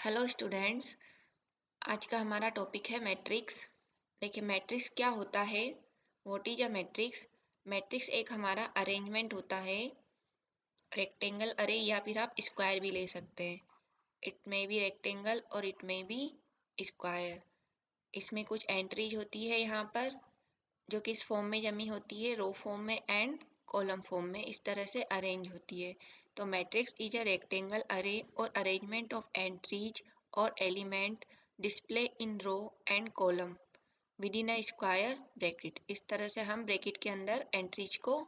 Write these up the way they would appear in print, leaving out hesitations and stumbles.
Hello students, आज का हमारा टॉपिक है मैट्रिक्स। देखिए मैट्रिक्स क्या होता है, what is a matrix. Matrix एक हमारा अरेंजमेंट होता है, रेक्टेंगल अरे या फिर आप स्क्वायर भी ले सकते हैं। इट मे बी रेक्टेंगल और इट मे बी स्क्वायर। इसमें कुछ एंट्रीज होती है यहाँ पर जो कि इस फॉर्म में जमी होती है, रो फॉर्म में एंड कॉलम फॉर्म में, इस तरह से अरेंज होती है। तो matrix is a rectangle array और अरेंजमेंट ऑफ एंट्रीज और element display in row and column within a square bracket. इस तरह से हम ब्रैकेट के अंदर एंट्रीज को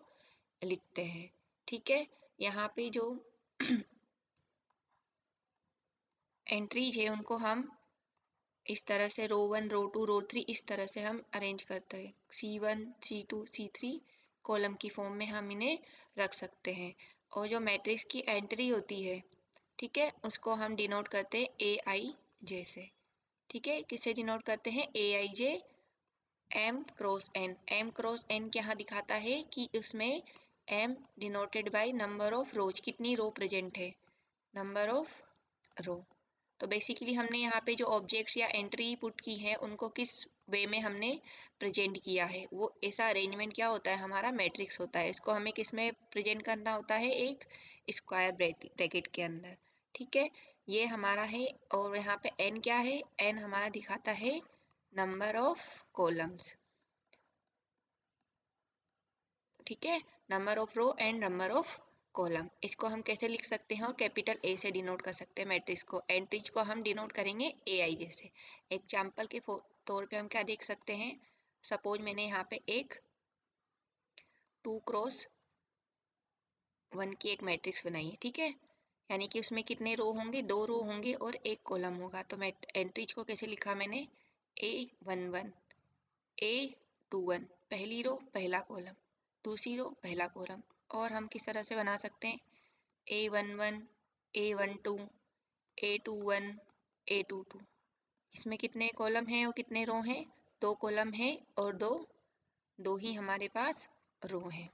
लिखते हैं। ठीक है, यहाँ पे जो एंट्रीज है उनको हम इस तरह से रो 1, रो 2, रो 3 इस तरह से हम अरेंज करते हैं। C1, C2, C3 कॉलम की फॉर्म में हम इन्हें रख सकते हैं। और जो मैट्रिक्स की एंट्री होती है, ठीक है, उसको हम डिनोट करते हैं AIJ से। ठीक है, किससे डिनोट करते हैं? AIJ M cross N। M cross N क्या दिखाता है कि उसमें M denoted by number of रोज, कितनी रो प्रेजेंट है, नंबर ऑफ रो। तो बेसिकली हमने यहाँ पे जो ऑब्जेक्ट्स या एंट्री पुट की है उनको किस वे में हमने प्रेजेंट किया है, वो ऐसा अरेंजमेंट क्या होता है, हमारा मैट्रिक्स होता है। इसको हमें किस में प्रेजेंट करना होता है? एक स्क्वायर ब्रैकेट के अंदर। ठीक है, ये हमारा है। और यहाँ पे n क्या है? n हमारा दिखाता है नंबर ऑफ कॉलम्स। ठीक है, number of row and number of column. इसको हम कैसे लिख सकते हैं? और कैपिटल A से डिनोट कर सकते हैं मैट्रिक्स को। एंट्रीज को हम डिनोट करेंगे AIJ से। एग्जाम्पल के तौर पे हम क्या देख सकते हैं? सपोज मैंने यहाँ पे एक 2 क्रॉस 1 की एक मैट्रिक्स बनाई है। ठीक है, यानी कि उसमें कितने रो होंगे? 2 रो होंगे और एक कॉलम होगा। तो मैं एंट्रीज को कैसे लिखा मैंने? A11, A21, पहली रो पहला कॉलम, दूसरी रो पहला कॉलम। और हम किस तरह से बना सकते हैं? A11, A12, A21, A22। इसमें कितने कॉलम हैं और कितने रो हैं? 2 कॉलम हैं और दो ही हमारे पास रो हैं।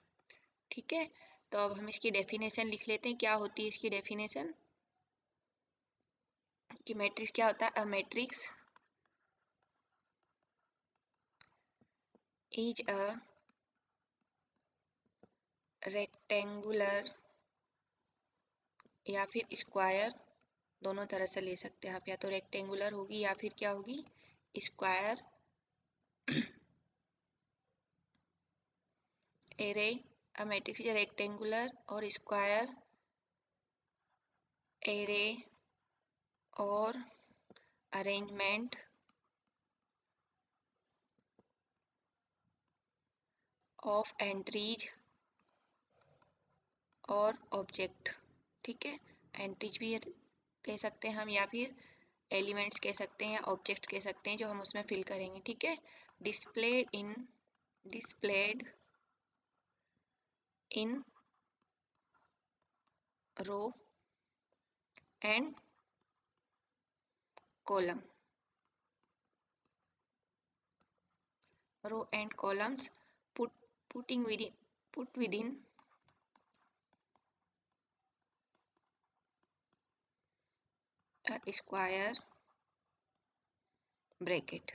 ठीक है, तो अब हम इसकी डेफिनेशन लिख लेते हैं। क्या होती है इसकी डेफिनेशन? कि मैट्रिक्स क्या होता है? A matrix is a rectangular या फिर स्क्वायर, दोनों तरह से ले सकते हैं आप, या तो रेक्टेंगुलर होगी या फिर क्या होगी? Square array. A matrix is rectangular और स्क्वायर एरे और अरेंजमेंट ऑफ एंट्रीज और ऑब्जेक्ट। ठीक है, एंट्रीज भी कह सकते हैं हम, या फिर एलिमेंट्स कह सकते हैं, या ऑब्जेक्ट्स कह सकते हैं जो हम उसमें फिल करेंगे। ठीक है, displayed in row and column. Row and columns put within a square bracket.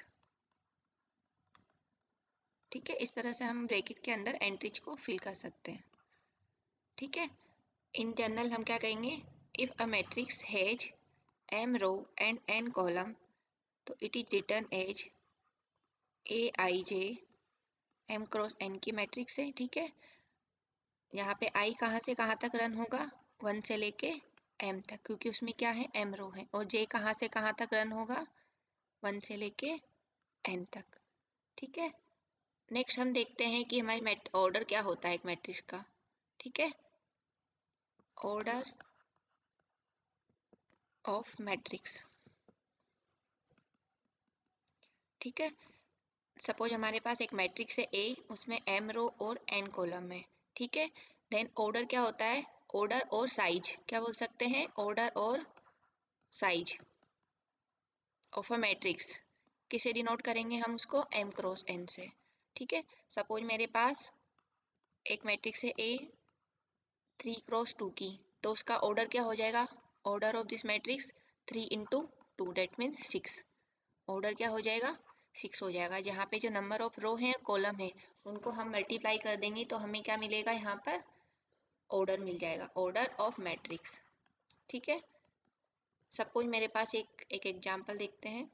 ठीक है, इस तरह से हम ब्रैकेट के अंदर एंट्रीज को फिल कर सकते हैं। ठीक है, इन जनरल हम क्या कहेंगे? If a matrix has m row and n column, तो it is return as AIJ m cross n की मैट्रिक्स है। ठीक है, यहाँ पे I कहाँ से कहाँ तक रन होगा? 1 से लेके m तक, क्योंकि उसमें क्या है? m रो है। और J कहाँ से कहाँ तक रन होगा? 1 से लेके n तक। ठीक है, नेक्स्ट हम देखते हैं कि हमारी ऑर्डर क्या होता है एक मैट्रिक्स का। ठीक है, ऑर्डर ऑफ मैट्रिक्स। ठीक है, सपोज हमारे पास एक मैट्रिक्स है A, उसमें m रो और n कॉलम है। ठीक है, देन ऑर्डर क्या होता है? ऑर्डर और साइज, क्या बोल सकते हैं? ऑर्डर और साइज ऑफ अ मैट्रिक्स किसे डिनोट करेंगे हम? उसको m क्रॉस n से। ठीक है, सपोज मेरे पास एक मैट्रिक्स है A 3 क्रॉस 2 की, तो उसका ऑर्डर क्या हो जाएगा? Order of this matrix 3 into 2 that means 6। Order क्या हो जाएगा? 6 हो जाएगा। जहाँ पे जो नंबर ऑफ रो है कॉलम है उनको हम मल्टीप्लाई कर देंगे तो हमें क्या मिलेगा? यहाँ पर ऑर्डर मिल जाएगा, ऑर्डर ऑफ मैट्रिक्स। ठीक है। सपोज मेरे पास एक एग्जांपल देखते हैं।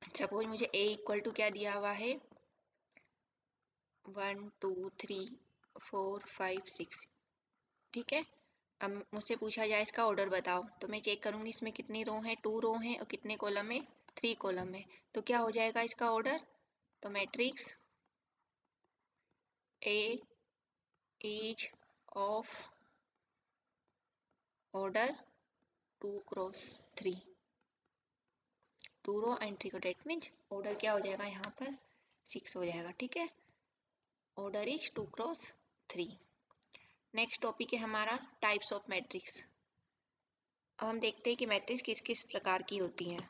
सपोज मुझे A इक्वल टू क्या दिया हुआ है? 1 2 3 4 5 6। ठीक है। अब मुझसे पूछा जाए इसका ऑर्डर बताओ, तो मैं चेक करूंगी इसमें कितनी रो है? 2 रो है। और कितने कॉलम है? 3 कॉलम है। तो क्या हो जाएगा इसका ऑर्डर? तो matrix A is of order 2 cross 3। 2 row and 3 को, डेट मीन्स ऑर्डर क्या हो जाएगा यहाँ पर? 6 हो जाएगा। ठीक है। Order is 2 cross 3। Next topic है हमारा टाइप्स ऑफ मैट्रिक्स। अब हम देखते हैं कि मैट्रिक्स किस किस प्रकार की होती हैं।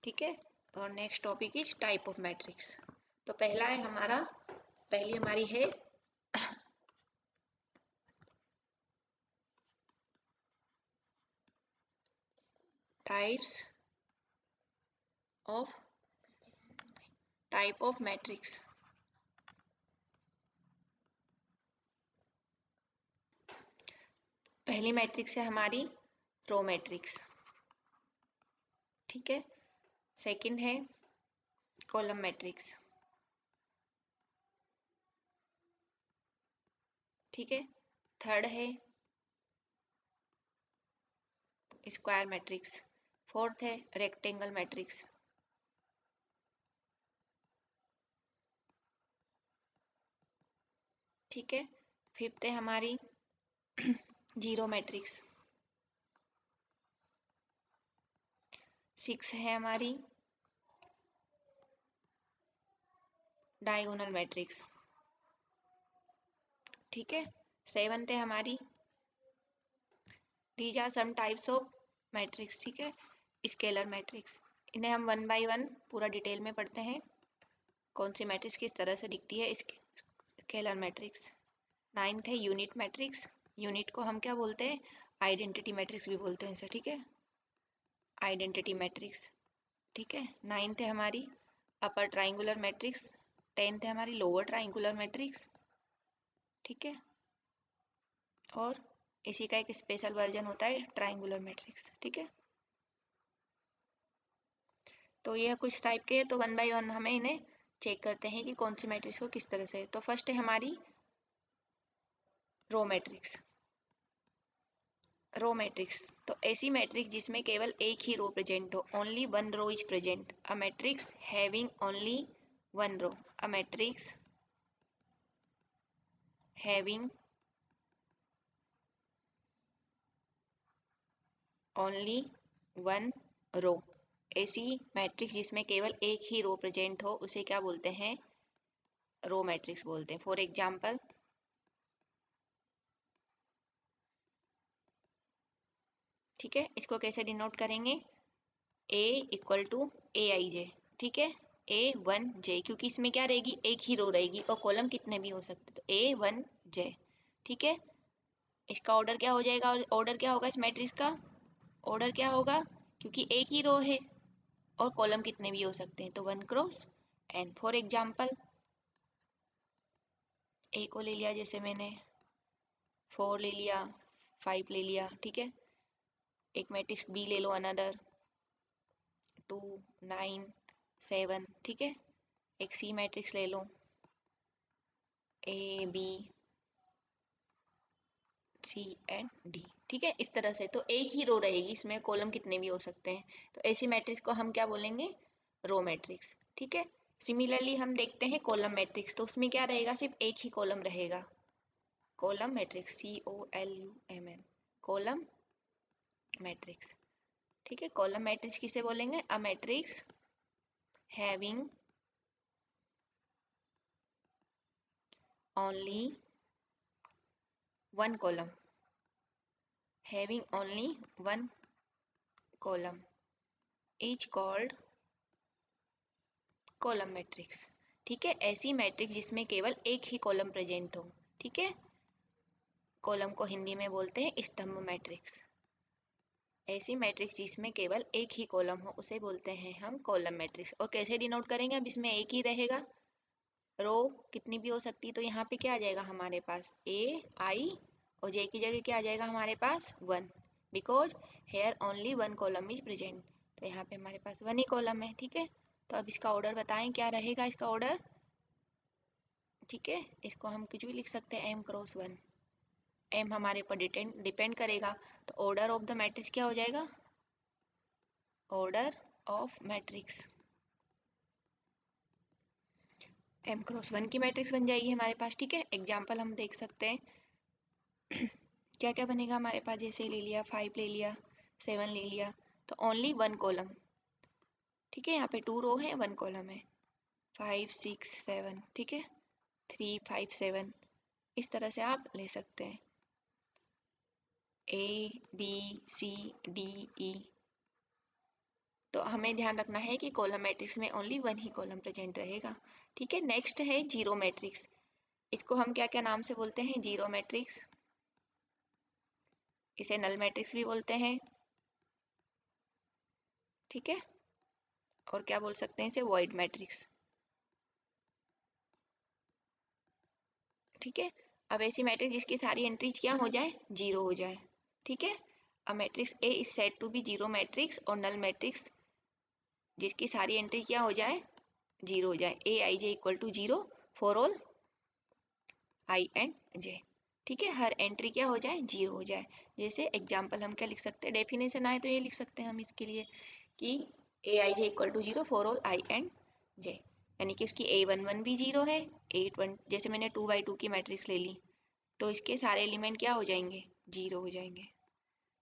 ठीक है। और next topic is type of matrix. तो पहली हमारी है ऑफ टाइप ऑफ मैट्रिक्स। पहली मैट्रिक्स है हमारी रो मैट्रिक्स। ठीक है। सेकंड है कॉलम मैट्रिक्स। ठीक है। थर्ड है स्क्वायर मैट्रिक्स। फोर्थ है रेक्टेंगल मैट्रिक्स। ठीक है। फिफ्थ है हमारी जीरो मैट्रिक्स। सिक्स है हमारी डायगोनल मैट्रिक्स। ठीक है। सेवंथ है हमारी, these are some types of matrix. ठीक है। Scalar matrix. इन्हें हम वन बाय वन पूरा डिटेल में पढ़ते हैं, कौन सी मैट्रिक्स किस तरह से दिखती है। Scalar matrix. नाइन्थ है यूनिट मैट्रिक्स। यूनिट को हम क्या बोलते हैं? आइडेंटिटी मैट्रिक्स भी बोलते हैं इसे। ठीक है। Identity matrix. ठीक है। नाइन्थ है हमारी अपर ट्राइंगुलर मैट्रिक्स। टेंथ है हमारी लोअर ट्राइंगुलर मैट्रिक्स। ठीक है। और इसी का एक स्पेशल वर्जन होता है ट्राइंगुलर मैट्रिक्स। ठीक है। तो ये कुछ टाइप के, तो वन बाय वन हमें इन्हें चेक करते हैं कि कौन सी मैट्रिक्स को किस तरह से। तो फर्स्ट है हमारी रो मैट्रिक्स। रो मैट्रिक्स तो ऐसी मैट्रिक्स जिसमें केवल एक ही रो प्रेजेंट हो, only one row is present. A matrix having only one row. A matrix having only one row. ऐसी मैट्रिक्स जिसमें केवल एक ही रो प्रेजेंट हो उसे क्या बोलते हैं? रो मैट्रिक्स बोलते हैं। फॉर एग्जाम्पल, ठीक है, इसको कैसे डिनोट करेंगे? ए इक्वल टू ए आई जे। ठीक है। ए वन जे, क्योंकि इसमें क्या रहेगी? एक ही रो रहेगी और कॉलम कितने भी हो सकते, तो ए वन जे। ठीक है। इसका ऑर्डर क्या हो जाएगा? ऑर्डर क्या होगा इस मैट्रिक्स का? ऑर्डर क्या होगा? क्योंकि एक ही रो है और कॉलम कितने भी हो सकते हैं, तो one cross n. For example, a को ले लिया जैसे मैंने, 4 ले लिया, 5 ले लिया। ठीक है। एक मैट्रिक्स बी ले लो, अनदर 2 9 7। ठीक है। एक सी मैट्रिक्स ले लो, a b c and d. ठीक है। इस तरह से तो एक ही रो रहेगी, इसमें कॉलम कितने भी हो सकते हैं, तो ऐसी मैट्रिक्स को हम क्या बोलेंगे? Row matrix. ठीक है। सिमिलरली हम देखते हैं कॉलम मैट्रिक्स, तो उसमें क्या रहेगा? सिर्फ एक ही कॉलम रहेगा। Column matrix, COLUMN, column matrix. ठीक है। कॉलम मैट्रिक्स किसे बोलेंगे? अ matrix having only one column, having only one column is called column matrix. ठीक है। ऐसी मैट्रिक्स जिसमें केवल एक ही कॉलम प्रेजेंट हो। ठीक है। कॉलम को हिंदी में बोलते हैं स्तंभ मैट्रिक्स। ऐसी मैट्रिक्स जिसमें केवल एक ही कॉलम हो उसे बोलते हैं हम कॉलम मैट्रिक्स। और कैसे डिनोट करेंगे, अब इसमें एक ही रहेगा, रो कितनी भी हो सकती है, तो यहाँ पे क्या आ जाएगा हमारे पास ए आई और जे की जगह क्या आ जाएगा हमारे पास 1, because here only one column is present. तो यहाँ पे हमारे पास 1 ही कॉलम है, ठीक है। तो अब इसका ऑर्डर बताएं क्या रहेगा इसका ऑर्डर, ठीक है। इसको हम कुछ भी लिख सकते हैं m क्रॉस 1, m हमारे पर डिपेंड करेगा, तो ऑर्डर ऑफ द मैट्रिक्स क्या हो जाएगा, order of matrix m cross 1 की मैट्रिक्स बन जाएगी हमारे पास, ठीक है। एग्जाम्पल हम देख सकते हैं क्या क्या बनेगा हमारे पास, जैसे ले लिया 5 ले लिया 7 ले लिया, तो ओनली 1 कॉलम, ठीक है। यहाँ पे 2 रो है 1 कॉलम है, 5 6 7, ठीक है, 3 5 7, इस तरह से आप ले सकते हैं ए बी सी डी ई। तो हमें ध्यान रखना है कि कॉलम मैट्रिक्स में ओनली 1 ही कॉलम प्रेजेंट रहेगा, ठीक है। नेक्स्ट है जीरो मैट्रिक्स, इसको हम क्या क्या नाम से बोलते हैं, जीरो मैट्रिक्स, इसे नल मैट्रिक्स भी बोलते हैं, ठीक है। और क्या बोल सकते हैं इसे, वॉइड मैट्रिक्स, ठीक है। अब ऐसी मैट्रिक्स जिसकी सारी एंट्रीज क्या हो जाए, जीरो हो जाए, ठीक है। अब matrix A is said to be zero matrix और नल मैट्रिक्स जिसकी सारी एंट्री क्या हो जाए, जीरो हो जाए, a i j equal to zero for all i and j, ठीक है। हर एंट्री क्या हो जाए, जीरो हो जाए। जैसे एग्जाम्पल हम क्या लिख सकते हैं, डेफिनेशन आए तो ये लिख सकते हैं हम इसके लिए कि a i j equal to zero for all i and j, यानी कि उसकी A11 भी जीरो है, A1 जैसे मैंने 2 by 2 की मैट्रिक्स ले ली तो इसके सारे एलिमेंट क्या हो जाएंगे, जीरो हो जाएंगे,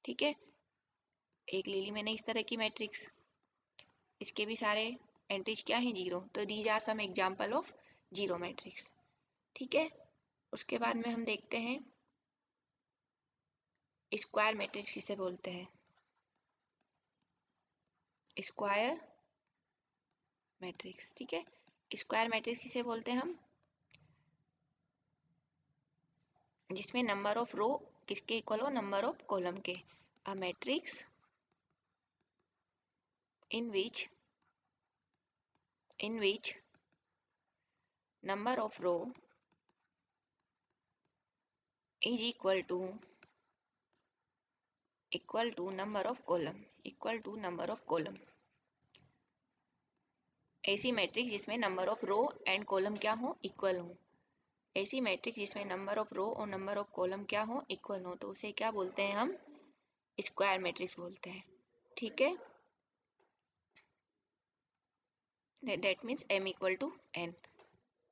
ठीक है। एक ले ली मैंने इस तरह की मैट्रिक्स, इसके भी सारे एंट्रीज क्या है, जीरो, तो these are some example of zero matrix, ठीक है। उसके बाद में हम देखते हैं स्क्वायर मैट्रिक्स किसे बोलते हैं, स्क्वायर मैट्रिक्स, ठीक है। स्क्वायर मैट्रिक्स किसे बोलते हैं हम, जिसमें नंबर ऑफ रो किसके इक्वल हो, नंबर ऑफ कॉलम के, a matrix in which number of row is equal to number of column, ऐसी मैट्रिक्स जिसमें number of row and column क्या हो, इक्वल हो, ऐसी मैट्रिक्स जिसमें नंबर ऑफ रो और नंबर ऑफ कॉलम क्या हो, इक्वल हो, तो उसे क्या बोलते हैं हम, स्क्वायर मैट्रिक्स बोलते हैं, ठीक है। That means m equal to n,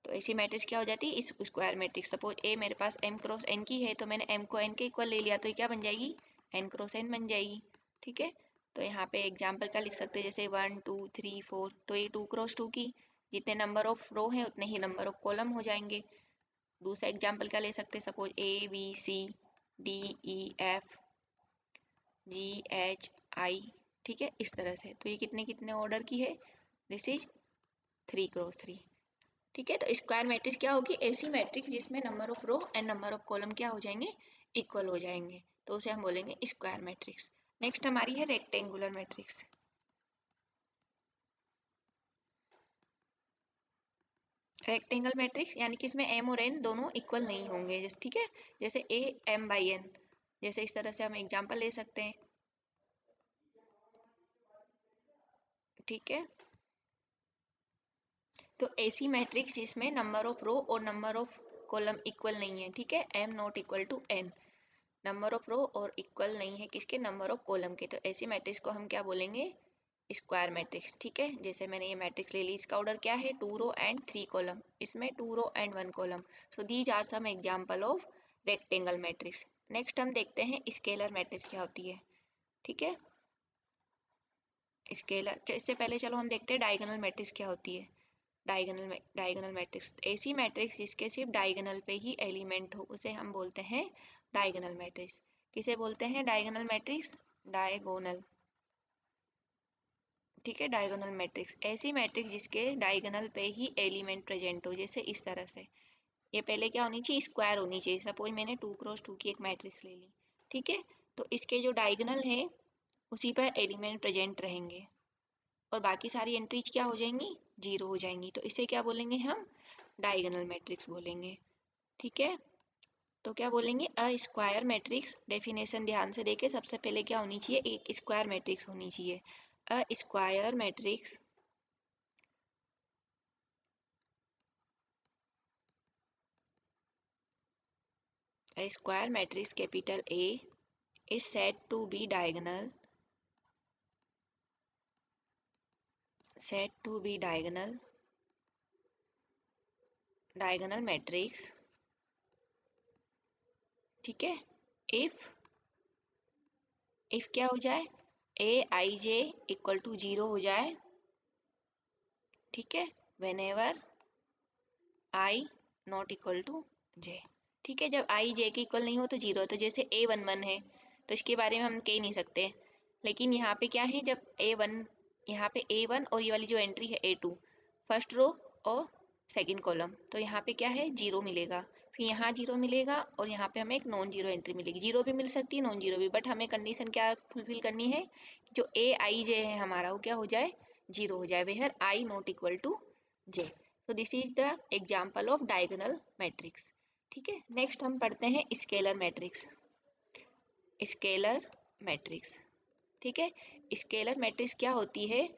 तो ऐसी मैट्रिक्स क्या हो जाती है, इस स्क्वायर मैट्रिक्स। सपोज ए मेरे पास m क्रॉस n की है, तो मैंने m को n के इक्वल ले लिया, तो ये क्या बन जाएगी, n क्रॉस n बन जाएगी, ठीक है। तो यहाँ पे एग्जाम्पल क्या लिख सकते हैं, जैसे 1 2 3 4, तो ये 2 क्रॉस 2 की, जितने नंबर ऑफ रो है उतने ही नंबर ऑफ कॉलम हो जाएंगे। दूसरा एग्जाम्पल क्या ले सकते हैं, suppose A B C D E F G H I, ठीक है, इस तरह से, तो ये कितने कितने ऑर्डर की है, दिस इज 3 क्रॉस 3, ठीक है। तो स्क्वायर मैट्रिक्स क्या होगी, ऐसी मैट्रिक्स जिसमें number of row and number of column क्या हो जाएंगे, इक्वल हो जाएंगे, तो उसे हम बोलेंगे स्क्वायर मैट्रिक्स। नेक्स्ट हमारी है रेक्टेंगुलर मैट्रिक्स। रेक्टेंगल मैट्रिक्स यानी कि इसमें m और n दोनों इक्वल नहीं होंगे, जैसे, ठीक है, जैसे a m by n, जैसे इस तरह से हम एग्जांपल ले सकते हैं, ठीक है। तो ऐसी मैट्रिक्स जिसमें नंबर ऑफ रो और नंबर ऑफ कॉलम इक्वल नहीं है, ठीक है, m not equal to n, number of row और इक्वल नहीं है किसके, नंबर ऑफ कॉलम के, तो ऐसी मैट्रिक्स को हम क्या बोलेंगे, स्क्वायर मैट्रिक्स, ठीक है। जैसे मैंने ये मैट्रिक्स ले ली, इसका ऑर्डर क्या है, 2 रो एंड 3 कॉलम, इसमें 2 row and 1 column, so these are some example of rectangle matrix. Next हम देखते हैं स्केलर मैट्रिक्स क्या होती है, ठीक है। स्केलर, इससे पहले चलो हम देखते हैं डायगोनल मैट्रिक्स क्या होती है। डायगोनल मैट्रिक्स, ऐसी मैट्रिक्स जिसके सिर्फ डायगोनल पे ही एलिमेंट हो उसे हम बोलते हैं डायगोनल मैट्रिक्स। किसे बोलते हैं डायगोनल मैट्रिक्स, डायगोनल, ठीक है, डायगोनल मैट्रिक्स, ऐसी मैट्रिक्स जिसके डायगोनल पे ही एलिमेंट प्रेजेंट हो, जैसे इस तरह से, ये पहले क्या होनी चाहिए, स्क्वायर होनी चाहिए। सपोज मैंने 2 क्रॉस 2 की एक मैट्रिक्स ले ली, ठीक है, तो इसके जो डायगोनल है उसी पर एलिमेंट प्रेजेंट रहेंगे और बाकी सारी एंट्रीज क्या हो जाएंगी, जीरो हो जाएंगी। तो इसे क्या बोलेंगे हम, डायगोनल मैट्रिक्स बोलेंगे। ठीक है, तो क्या बोलेंगे, अ स्क्वायर मैट्रिक्स। डेफिनेशन ध्यान से देखे, सबसे पहले क्या होनी चाहिए, एक स्क्वायर मैट्रिक्स होनी चाहिए। अ square matrix A square matrix capital A is said to be diagonal diagonal matrix। ठीक है, if क्या हो जाए, aij इक्वल टू 0 हो जाए। ठीक है, whenever I not equal to j। ठीक है, जब i j के इक्वल नहीं हो तो 0। तो जैसे a11 है तो इसके बारे में हम कह नहीं सकते, लेकिन यहाँ पे क्या है, जब a1, यहाँ पे a1 और ये वाली जो एंट्री है a2, फर्स्ट रो और सेकंड कॉलम, तो यहाँ पे क्या है, 0 मिलेगा। फिर यहाँ 0 मिलेगा और यहाँ पे हमें एक नॉन जीरो एंट्री मिलेगी। 0 भी मिल सकती है, नॉन जीरो भी, बट हमें कंडीशन क्या फुलफिल करनी है, जो ए आई जे है हमारा वो क्या हो जाए, 0 हो जाए, where i not equal to j. तो this is the example of diagonal matrix. ठीक है, नेक्स्ट हम पढ़ते हैं स्केलर मैट्रिक्स। स्केलर मैट्रिक्स, ठीक है, स्केलर मैट्रिक्स क्या होती है,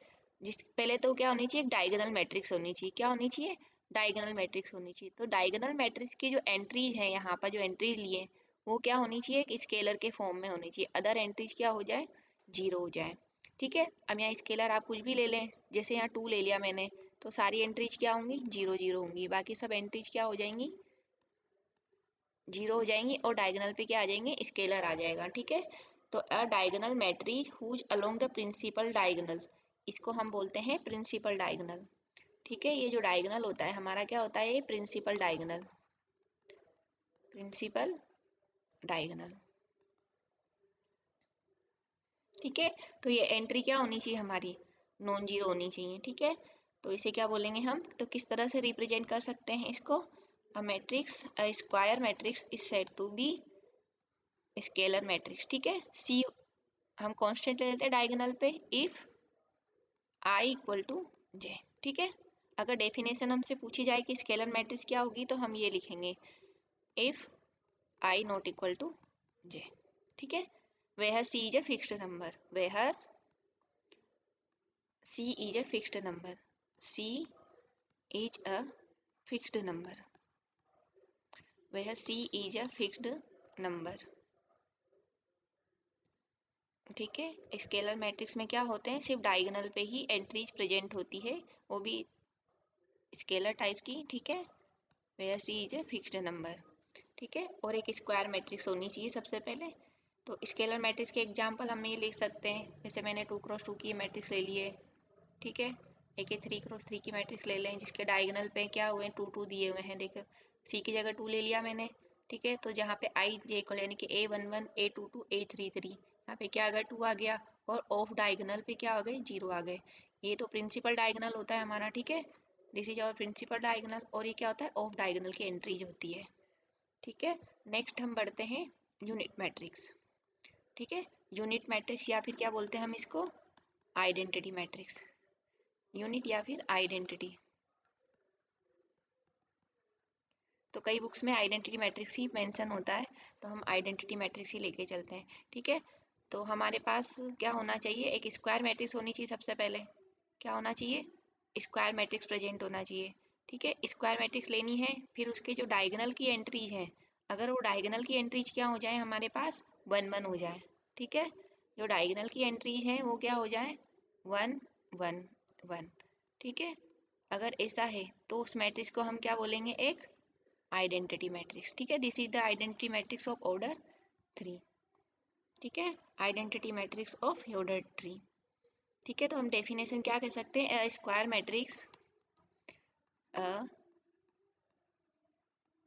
जिस पहले तो क्या होनी चाहिए, एक डायगोनल मैट्रिक्स होनी चाहिए। क्या होनी चाहिए, डायगोनल मैट्रिक्स होनी चाहिए। तो डायगोनल मैट्रिक्स की जो एंट्रीज है, यहाँ पर जो एंट्री लिए वो क्या होनी चाहिए, एक स्केलर के फॉर्म में होनी चाहिए। अदर एंट्रीज क्या हो जाए, 0 हो जाए। ठीक है, अब यहाँ स्केलर आप कुछ भी ले लें, जैसे यहाँ 2 ले लिया मैंने, तो सारी एंट्रीज क्या होंगी, 0 0 होंगी, बाकी सब एंट्रीज क्या हो जाएंगी, 0 हो जाएंगी, और डायगोनल पे क्या आ जाएंगे, स्केलर आ जाएगा। ठीक है, तो a diagonal matrix whose along the principal diagonal, इसको हम बोलते हैं प्रिंसिपल डायगोनल। ठीक है, ये जो डायगोनल होता है हमारा क्या होता है, ये प्रिंसिपल डायगोनल, प्रिंसिपल डायगोनल। ठीक है, तो ये एंट्री क्या होनी चाहिए हमारी, नॉन जीरो होनी चाहिए। ठीक है, तो इसे क्या बोलेंगे हम, तो किस तरह से रिप्रेजेंट कर सकते हैं इसको, a matrix, a square matrix is said to be scalar matrix. ठीक है, सी हम कांस्टेंट ले लेते हैं डायगोनल पे, if i equal to j. ठीक है, अगर डेफिनेशन हमसे पूछी जाए कि स्केलर मैट्रिक्स क्या होगी, तो हम ये लिखेंगे, if i not equal to j. ठीक है, where C is a fixed number, where C is a fixed number, c is a fixed number, where C is a fixed number. ठीक है, स्केलर मैट्रिक्स में क्या होते हैं, सिर्फ diagonal पे ही एंट्रीज प्रेजेंट होती है, वो भी स्केलर टाइप की। ठीक है, where C is a fixed number. ठीक है, और एक स्क्वायर मैट्रिक्स होनी चाहिए सबसे पहले। तो स्केलर मैट्रिक्स के एग्जांपल हम ये लिख सकते हैं, जैसे मैंने 2x2 की मैट्रिक्स ले लिए। ठीक है, एक 3x3 की मैट्रिक्स ले लें, जिसके डायगोनल पे क्या हुए, 2 2 दिए हुए हैं। देखो, सी की जगह 2 ले लिया मैंने। ठीक है, तो जहाँ पे आई जे को यानी कि A11 A22 A33, यहाँ पे क्या आ गया, 2 आ गया, और ऑफ डायगोनल पे क्या आ गए, 0 आ गए। ये तो प्रिंसिपल डायगोनल होता है हमारा। ठीक है, this is our principal diagonal, और ये क्या होता है, ऑफ डायगोनल की एंट्रीज होती है। ठीक है, नेक्स्ट हम बढ़ते हैं यूनिट मैट्रिक्स। ठीक है, यूनिट मैट्रिक्स या फिर क्या बोलते हैं हम इसको, आइडेंटिटी मैट्रिक्स, यूनिट या फिर आइडेंटिटी। तो कई बुक्स में आइडेंटिटी मैट्रिक्स ही मेंशन होता है, तो हम आइडेंटिटी मैट्रिक्स ही लेके चलते हैं। ठीक है, तो हमारे पास क्या होना चाहिए, एक स्क्वायर मैट्रिक्स होनी चाहिए सबसे पहले। क्या होना चाहिए, स्क्वायर मैट्रिक्स प्रेजेंट होना चाहिए। ठीक है, स्क्वायर मैट्रिक्स लेनी है, फिर उसके जो डायगोनल की एंट्रीज हैं, अगर वो डायगोनल की एंट्रीज क्या हो जाए हमारे पास, 1 1 हो जाए। ठीक है, जो डायगोनल की एंट्रीज हैं वो क्या हो जाए, 1 1 1। ठीक है, अगर ऐसा है तो उस मैट्रिक्स को हम क्या बोलेंगे, एक आइडेंटिटी मैट्रिक्स। ठीक है, this is the identity matrix of order 3। ठीक है, आइडेंटिटी मैट्रिक्स ऑफ ऑर्डर 3। ठीक है, तो हम डेफिनेशन क्या कह सकते हैं, square matrix, a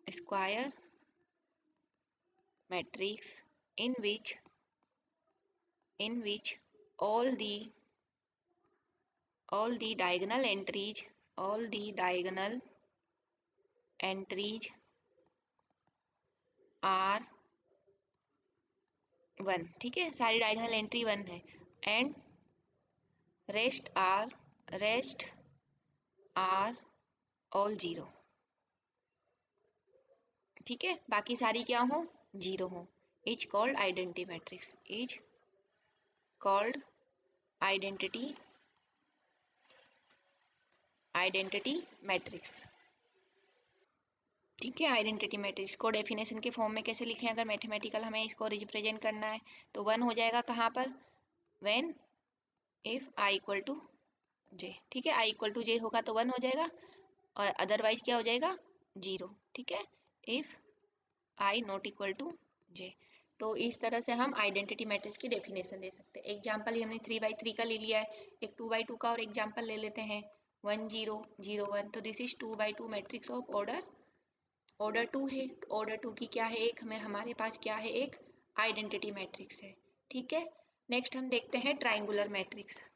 square matrix in which all the diagonal entries, all the diagonal entries are 1। ठीक है, सारी डायगोनल एंट्री 1 है, and rest are all zero. ठीक है, बाकी सारी क्या हो, जीरो हो। Is called identity matrix, is called identity matrix. ठीक है, आइडेंटिटी मैट्रिक्स को डेफिनेशन के फॉर्म में कैसे लिखें, अगर मैथमेटिकल हमें इसको रिप्रेजेंट करना है तो वन हो जाएगा कहाँ पर, when if i equal to j. ठीक है, आई इक्वल टू जे होगा तो वन हो जाएगा, और अदरवाइज क्या हो जाएगा, जीरो। ठीक है, if i not equal to j. तो इस तरह से हम आइडेंटिटी मैट्रिक्स की डेफिनेशन दे सकते हैं। एग्जाम्पल ही हमने 3x3 का ले लिया है, एक 2x2 का और एग्जाम्पल ले लेते हैं, 1 0 0 1। तो this is 2x2 matrix of order 2 है। ऑर्डर 2 की क्या है, एक हमें हमारे पास क्या है, एक आइडेंटिटी मैट्रिक्स है। ठीक है, नेक्स्ट हम देखते हैं ट्राइंगुलर मैट्रिक्स।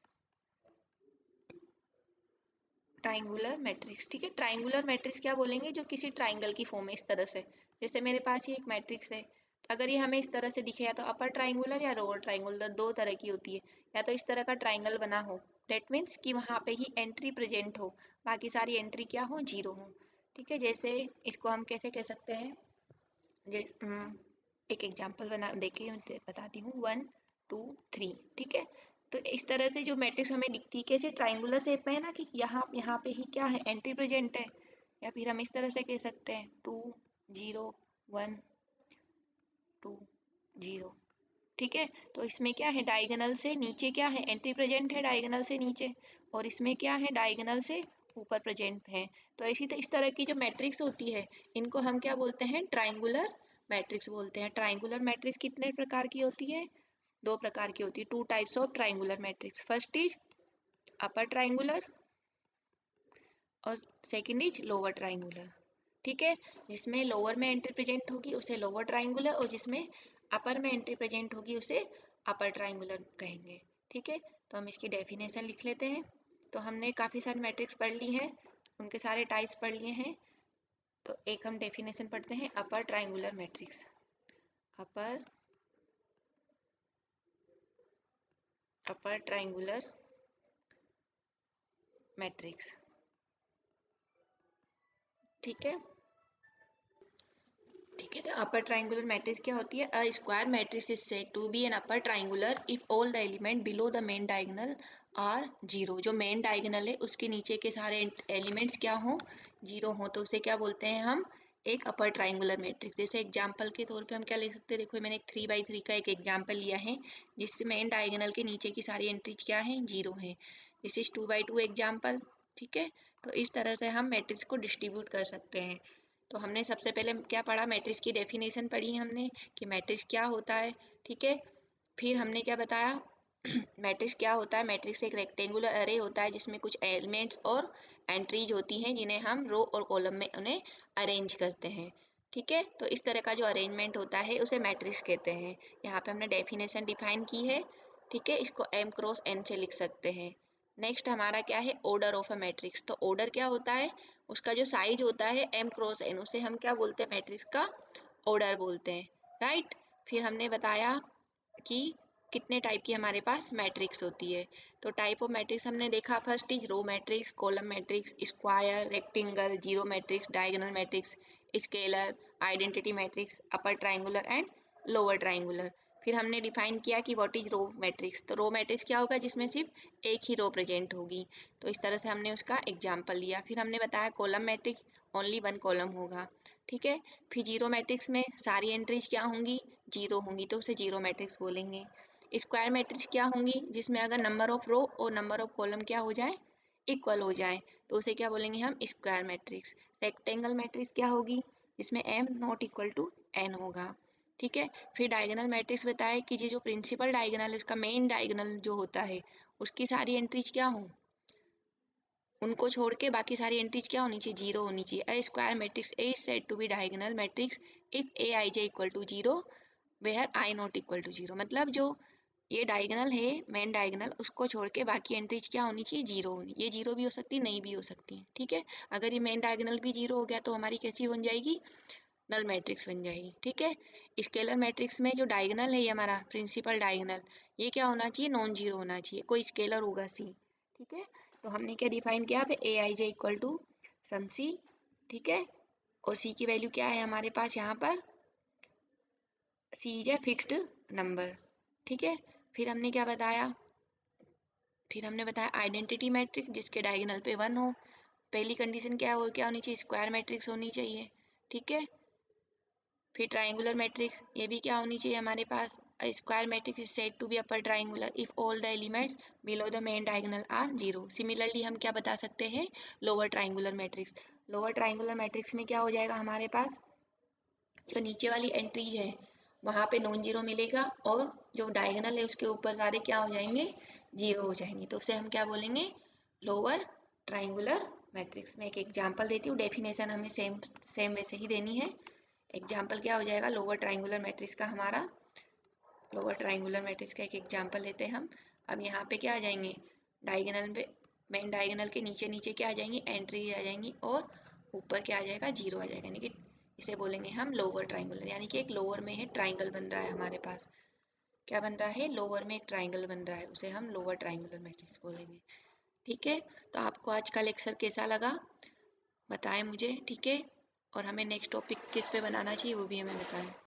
ट्राइंगुलर मैट्रिक्स, ठीक है, ट्राइंगुलर मैट्रिक्स क्या बोलेंगे, जो किसी ट्राइंगल की फॉर्म है इस तरह से। जैसे मेरे पास ये एक मैट्रिक्स है, तो अगर ये हमें इस तरह से दिखे, या तो अपर ट्राइंगुलर या लोअर ट्राइंगुलर, दो तरह की होती है। या तो इस तरह का ट्राइंगल बना हो, डेट मीन्स कि वहाँ पे ही एंट्री प्रेजेंट हो, बाकी सारी एंट्री क्या हो, जीरो हो। ठीक है, जैसे इसको हम कैसे कह सकते हैं, जैसे एक एग्जांपल बना देके बताती हूँ, 1 2 3। ठीक है, तो इस तरह से जो मैट्रिक्स हमें दिखती है कैसे, ट्राइंगुलर शेप में है ना, कि यहाँ पे ही क्या है, एंट्री प्रेजेंट है। या फिर हम इस तरह से कह सकते हैं 2 0 1 2 0। ठीक है, तो इसमें क्या है, डायगोनल से नीचे क्या है, एंट्री प्रेजेंट है डायगोनल से नीचे, और इसमें क्या है, डायगोनल से ऊपर प्रेजेंट है। तो इस तरह की जो मैट्रिक्स होती है, इनको हम क्या बोलते हैं, ट्राइंगुलर मैट्रिक्स बोलते हैं। ट्राइंगुलर मैट्रिक्स कितने प्रकार की होती है, दो प्रकार की होती है, two types of triangular matrix. First is upper triangular और सेकंड इज लोअर ट्राइंगुलर। ठीक है, जिसमें लोअर में एंट्री प्रेजेंट होगी उसे लोअर ट्राइंगुलर, और जिसमें अपर में एंट्री प्रेजेंट होगी उसे अपर ट्राइंगुलर कहेंगे। ठीक है, तो हम इसकी डेफिनेशन लिख लेते हैं। तो हमने काफ़ी सारी मैट्रिक्स पढ़ ली है, उनके सारे टाइप्स पढ़ लिए हैं। तो एक हम डेफिनेशन पढ़ते हैं, upper triangular matrix. Upper triangular matrix. ठीक है, ठीक है, तो अपर ट्राइंगुलर मैट्रिक्स क्या होती है, a square matrix is said to be an upper triangular if all the element below the main diagonal are zero. जो मेन डायगोनल है उसके नीचे के सारे एलिमेंट्स क्या हो, जीरो हो, तो उसे क्या बोलते हैं हम, एक अपर ट्राइंगुलर मैट्रिक्स। जैसे एग्जांपल के तौर पे हम क्या ले सकते हैं, देखो मैंने एक 3x3 का एक एग्जांपल लिया है, जिससे मेन डायगोनल के नीचे की सारी एंट्रीज क्या है, जीरो है। This is 2x2 example. ठीक है, तो इस तरह से हम मैट्रिक्स को डिस्ट्रीब्यूट कर सकते हैं। तो हमने सबसे पहले क्या पढ़ा, मैट्रिक्स की डेफिनेशन पढ़ी हमने कि मैट्रिक्स क्या होता है। ठीक है, फिर हमने क्या बताया, मैट्रिक्स क्या होता है, मैट्रिक्स एक रेक्टेंगुलर अरे होता है जिसमें कुछ एलिमेंट्स और एंट्रीज होती हैं, जिन्हें हम रो और कॉलम में उन्हें अरेंज करते हैं। ठीक है, तो इस तरह का जो अरेंजमेंट होता है उसे मैट्रिक्स कहते हैं। यहाँ पे हमने डेफिनेशन डिफाइन की है। ठीक है, इसको m क्रॉस n से लिख सकते हैं। नेक्स्ट हमारा क्या है, ऑर्डर ऑफ अ मैट्रिक्स। तो ऑर्डर क्या होता है, उसका जो साइज होता है m क्रॉस n, उसे हम क्या बोलते हैं, मैट्रिक्स का ऑर्डर बोलते हैं। राइट, फिर हमने बताया कि कितने टाइप की हमारे पास मैट्रिक्स होती है। तो टाइप ऑफ मैट्रिक्स हमने देखा, first is row matrix, column matrix, square, rectangle, zero matrix, diagonal matrix, scalar, identity matrix, upper triangular and lower triangular. फिर हमने डिफाइन किया कि व्हाट इज रो मैट्रिक्स। तो रो मैट्रिक्स क्या होगा, जिसमें सिर्फ एक ही रो प्रेजेंट होगी। तो इस तरह से हमने उसका एग्जाम्पल लिया। फिर हमने बताया column matrix, only one column होगा। ठीक है, फिर जीरो मैट्रिक्स में सारी एंट्रीज क्या होंगी, जीरो होंगी, तो उसे जीरो मैट्रिक्स बोलेंगे। स्क्वायर मैट्रिक्स क्या होंगी, जिसमें अगर नंबर ऑफ रो और नंबर ऑफ कॉलम क्या हो जाए, इक्वल हो जाए, तो उसे क्या बोलेंगे हम, स्क्वायर मैट्रिक्स। रेक्टेंगल मैट्रिक्स क्या होगी, जिसमें m not equal to n होगा। ठीक है, फिर डायगोनल मैट्रिक्स बताए कि ये जो प्रिंसिपल डायगोनल है, उसका मेन डायगोनल जो होता है, उसकी सारी एंट्रीज क्या हो, उनको छोड़ के बाकी सारी एंट्रीज क्या होनी चाहिए, जीरो होनी चाहिए। A square matrix A is said to be diagonal matrix if a i j equal to zero where i not equal to zero. मतलब जो ये डायगोनल है, मेन डायगोनल, उसको छोड़ के बाकी एंट्रीज क्या होनी चाहिए, जीरो होनी। ये जीरो भी हो सकती है, नहीं भी हो सकती है। ठीक है, अगर ये मेन डायगोनल भी जीरो हो गया तो हमारी कैसी बन जाएगी, नल मैट्रिक्स बन जाएगी। ठीक है, स्केलर मैट्रिक्स में जो डायगोनल है ये हमारा प्रिंसिपल डायगोनल, ये क्या होना चाहिए, नॉन जीरो होना चाहिए, कोई स्केलर होगा सी। ठीक है, तो हमने क्या डिफाइन किया पे ए i j equal to some सी। ठीक है, और सी की वैल्यू क्या है हमारे पास यहाँ पर, सी इज ए फिक्स्ड नंबर। ठीक है, फिर हमने क्या बताया, फिर हमने बताया आइडेंटिटी मैट्रिक्स जिसके डायगोनल पे 1 हो। पहली कंडीशन क्या हो, क्या होनी चाहिए, स्क्वायर मैट्रिक्स होनी चाहिए। ठीक है, फिर ट्राइंगुलर मैट्रिक्स, ये भी क्या होनी चाहिए हमारे पास, square matrix is said to be upper triangular if all the elements below the main diagonal are zero. Similarly हम क्या बता सकते हैं, lower triangular matrix, lower triangular matrix में क्या हो जाएगा हमारे पास, जो नीचे वाली एंट्रीज है वहाँ पे नॉन जीरो मिलेगा, और जो डायगोनल है उसके ऊपर सारे क्या हो जाएंगे, जीरो हो जाएंगे, तो उसे हम क्या बोलेंगे, लोअर ट्राइंगुलर मैट्रिक्स। में एक एग्जांपल देती हूँ, डेफिनेशन हमें सेम सेम वैसे ही देनी है। एग्जाम्पल क्या हो जाएगा लोअर ट्राइंगुलर मैट्रिक्स का हमारा, लोअर ट्राइंगुलर मैट्रिक्स का एक एग्जाम्पल लेते हैं हम। अब यहाँ पे क्या आ जाएंगे, डायगोनल पे, मेन डायगोनल के नीचे नीचे क्या आ जाएंगी, एंट्री आ जाएंगी, और ऊपर क्या आ जाएगा, जीरो आ जाएगा, यानी कि इसे बोलेंगे हम लोअर ट्राइंगुलर, यानी कि एक लोअर में है ट्राइंगल बन रहा है हमारे पास, क्या बन रहा है, लोअर में एक ट्राइंगल बन रहा है, उसे हम लोअर ट्राइंगुलर मैट्रिक्स बोलेंगे। ठीक है, तो आपको आज का लेक्चर कैसा लगा बताएं मुझे। ठीक है, और हमें नेक्स्ट टॉपिक किस पे बनाना चाहिए वो भी हमें बताएं।